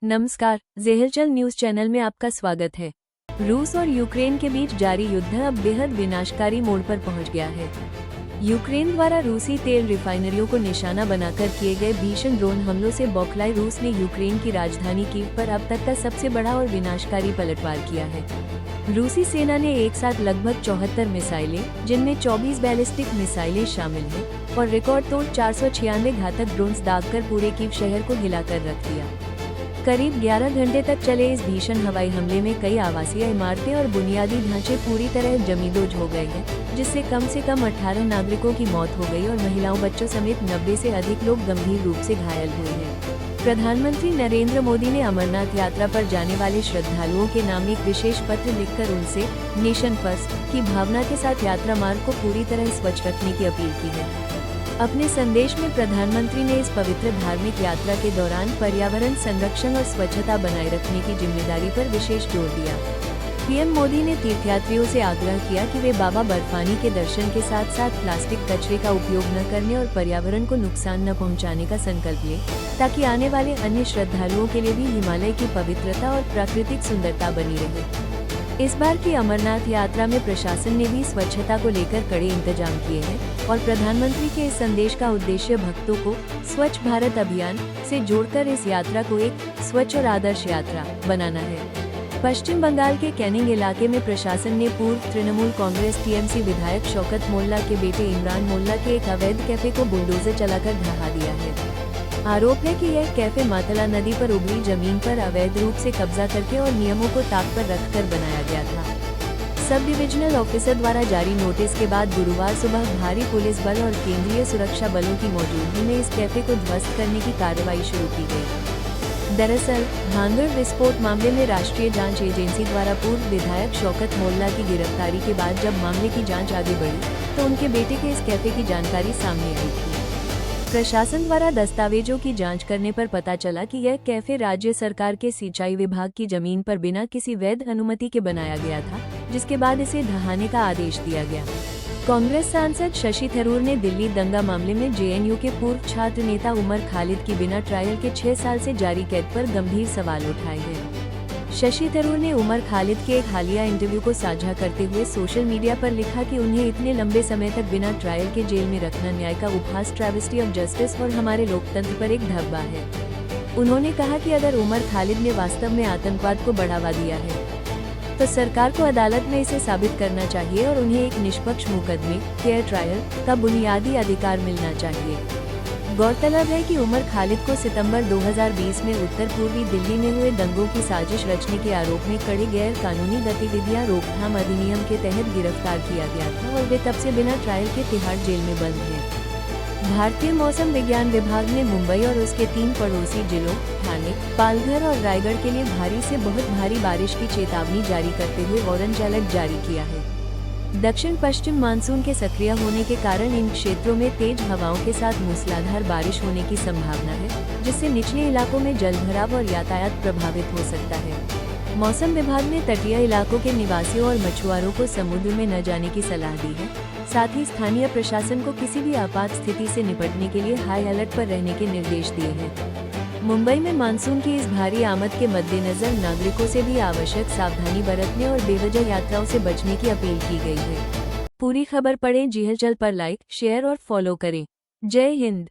नमस्कार, ज़ेहलचल news channel में आपका स्वागत है। रूस और यूक्रेन के बीच जारी युद्ध अब बेहद विनाशकारी मोड़ पर पहुंच गया है। यूक्रेन द्वारा रूसी तेल रिफाइनरियों को निशाना बनाकर किए गए भीषण ड्रोन हमलों से बौखलाए रूस ने यूक्रेन की राजधानी कीव पर अब तक का सबसे बड़ा और विनाशकारी पलटवार किया है। रूसी सेना ने एक साथ लगभग 74 मिसाइलें, जिनमें 24 बैलिस्टिक मिसाइलें शामिल हैं, और रिकॉर्ड तोड़ 496 घातक ड्रोन्स दागकर पूरे कीव शहर को हिलाकर रख दिया। करीब 11 घंटे तक चले इस भीषण हवाई हमले में कई आवासीय इमारतें और बुनियादी ढांचे पूरी तरह जमींदोज हो गए हैं, जिससे कम 18 नागरिकों की मौत हो गई और महिलाओं, बच्चों समेत 90 से अधिक लोग गंभीर रूप से घायल हुए हैं। प्रधानमंत्री नरेंद्र मोदी ने अमरनाथ यात्रा पर जाने वाले श्रद्धालुओं के नाम एक विशेष पत्र लिखकर उनसे नेशन फर्स्ट की भावना के साथ यात्रा मार्ग को पूरी तरह स्वच्छ रखने की अपील की है। अपने संदेश में प्रधानमंत्री ने इस पवित्र धार्मिक यात्रा के दौरान पर्यावरण संरक्षण और स्वच्छता बनाए रखने की जिम्मेदारी पर विशेष जोर दिया। पीएम मोदी ने तीर्थयात्रियों से आग्रह किया कि वे बाबा बर्फानी के दर्शन के साथ साथ प्लास्टिक कचरे का उपयोग न करने और पर्यावरण को नुकसान न पहुंचाने का संकल्प लें, ताकि आने वाले अन्य श्रद्धालुओं के लिए भी हिमालय की पवित्रता और प्राकृतिक सुंदरता बनी रहे। इस बार की अमरनाथ यात्रा में प्रशासन ने भी स्वच्छता को लेकर कड़े इंतजाम किए हैं और प्रधानमंत्री के इस संदेश का उद्देश्य भक्तों को स्वच्छ भारत अभियान से जोड़कर इस यात्रा को एक स्वच्छ और आदर्श यात्रा बनाना है। पश्चिम बंगाल के कैनिंग इलाके में प्रशासन ने पूर्व तृणमूल कांग्रेस टीएमसी विधायक शौकत मोल्ला के बेटे इमरान मोल्ला के एक अवैध कैफे को बुलडोजर चलाकर ढहा दिया है। आरोप है कि यह कैफे मातला नदी पर उबली जमीन पर अवैध रूप से कब्जा करके और नियमों को ताक पर रखकर बनाया गया था। सब डिविजनल ऑफिसर द्वारा जारी नोटिस के बाद गुरुवार सुबह भारी पुलिस बल और केंद्रीय सुरक्षा बलों की मौजूदगी में इस कैफे को ध्वस्त करने की कार्रवाई शुरू की गई। दरअसल भांगड़ विस्फोट मामले में राष्ट्रीय जांच एजेंसी द्वारा पूर्व विधायक शौकत मोल्ला की गिरफ्तारी के बाद जब मामले की जांच आगे बढ़ी तो उनके बेटे के इस कैफे की जानकारी सामने आई थी। प्रशासन द्वारा दस्तावेजों की जांच करने पर पता चला कि यह कैफे राज्य सरकार के सिंचाई विभाग की जमीन पर बिना किसी वैध अनुमति के बनाया गया था, जिसके बाद इसे ढहाने का आदेश दिया गया। कांग्रेस सांसद शशि थरूर ने दिल्ली दंगा मामले में जेएनयू के पूर्व छात्र नेता उमर खालिद की बिना ट्रायल के 6 साल से जारी कैद पर गंभीर सवाल उठाए हैं। शशि थरूर ने उमर खालिद के एक हालिया इंटरव्यू को साझा करते हुए सोशल मीडिया पर लिखा कि उन्हें इतने लंबे समय तक बिना ट्रायल के जेल में रखना न्याय का उपहास, ट्रैवेस्टी ऑफ जस्टिस और हमारे लोकतंत्र पर एक धब्बा है। उन्होंने कहा कि अगर उमर खालिद ने वास्तव में आतंकवाद को बढ़ावा दिया है तो सरकार को अदालत में इसे साबित करना चाहिए और उन्हें एक निष्पक्ष मुकदमे, फेयर ट्रायल का बुनियादी अधिकार मिलना चाहिए। गौरतलब है कि उमर खालिद को सितंबर 2020 में उत्तर पूर्वी दिल्ली में हुए दंगों की साजिश रचने के आरोप में कड़े गैर कानूनी गतिविधियां रोकथाम अधिनियम के तहत गिरफ्तार किया गया था और वे तब से बिना ट्रायल के तिहाड़ जेल में बंद हैं। भारतीय मौसम विज्ञान विभाग ने मुंबई और उसके 3 पड़ोसी जिलों ठाणे, पालघर और रायगढ़ के लिए भारी से बहुत भारी बारिश की चेतावनी जारी करते हुए ऑरेंज अलर्ट जारी किया है। दक्षिण पश्चिम मानसून के सक्रिय होने के कारण इन क्षेत्रों में तेज हवाओं के साथ मूसलाधार बारिश होने की संभावना है, जिससे निचले इलाकों में जलभराव और यातायात प्रभावित हो सकता है। मौसम विभाग ने तटीय इलाकों के निवासियों और मछुआरों को समुद्र में न जाने की सलाह दी है। साथ ही स्थानीय प्रशासन को किसी भी आपात स्थिति से निपटने के लिए हाई अलर्ट पर रहने के निर्देश दिए हैं। मुंबई में मानसून की इस भारी आमद के मद्देनजर नागरिकों से भी आवश्यक सावधानी बरतने और बेवजह यात्राओं से बचने की अपील की गई है। पूरी खबर पढ़ें ज़ेहलचल पर लाइक, शेयर और फॉलो करें। जय हिंद।